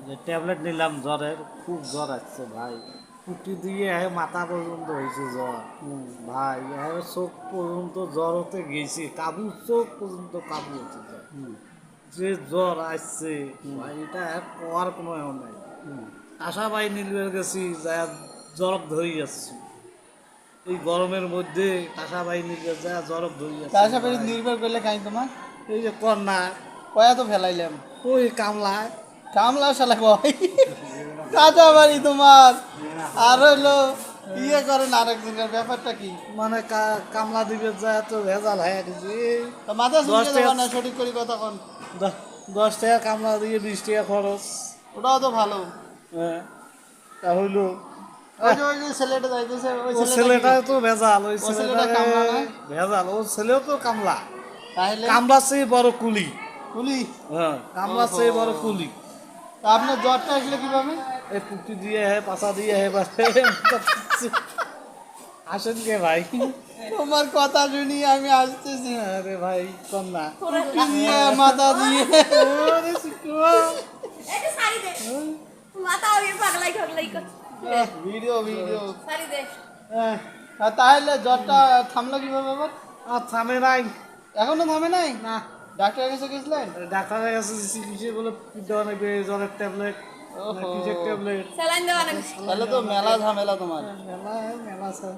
যে ট্যাবলেট নিলাম জ্বরের, খুব জ্বর আসছে ভাই। পুটি দিয়ে মাথা পর্যন্ত হয়েছে জ্বর ভাই। চোখ পর্যন্ত জ্বর হতে গেছি, কাবু চোখ পর্যন্ত কাবু হচ্ছে জ্বর। যে জ্বর আসছে ভাই, এটা কোয়ার কোনো এমন নাই। আশা ভাই নীলবের গেছি যা জ্বর ধরে যাচ্ছি এই গরমের মধ্যে। আশা ভাই নীলবের যা জ্বর ধরে যাচ্ছে তারপরে নির্ভর করলে খাই তোমার এই যে কন্যা কয়া তো ফেলাইলাম ওই কামলায় কামলা শালা কয় কাঁচা বাড়ি তোমার আর হইলো ইয়ে করেন আরেকজনের ব্যাপারটা কি মানে কামলা দিবে যা তো ভেজাল হয়ে গেছে। তা মাথা 10 শুনতে টাকা যাবো না সঠিক করি কথা কোন 10 টাকা কামলা দিয়ে 20 টাকা খরচ। ওটাও তো ভালো হ্যাঁ, তা হইলো ওই যে ছেলেটা যাইতেছে ওই ও ছেলেটা ছেলেটা তো ভেজাল, ওই ও ছেলেটা ছেলেটা কামলা না ভেজাল, ও ছেলেও তো কামলা। তাহলে কামলা চেয়ে বড় কুলি। কুলি হ্যাঁ, কামলা চেয়ে বড় কুলি। তা আপনার জ্বরটা আসলে কিভাবে এই পুটি দিয়ে পাশা দিয়ে আসেন কে ভাই? তোমার কথা শুনি আমি আসতেছি আরে ভাই কন্যা পুটি দিয়ে মাথা দিয়ে ওরে শিকুয়া। এটা সারি দে মাথা ওই পাগলাই ঠগলাই করছে ভিডিও ভিডিও সারি দে তাহলে জ্বরটা থামলো কিভাবে আবার আর থামে নাই এখনো থামে নাই না। ডাক্তারের কাছে গেছিলেন ডাক্তারের কাছে চিকিৎসা বলে দেওয়া নেবে জ্বরের ট্যাবলেট, ওহো। কিসের ট্যাবলেট। স্যালাইন দেওয়া নাকি তাহলে তো মেলা ঝামেলা তোমার মেলা মেলা স্যার।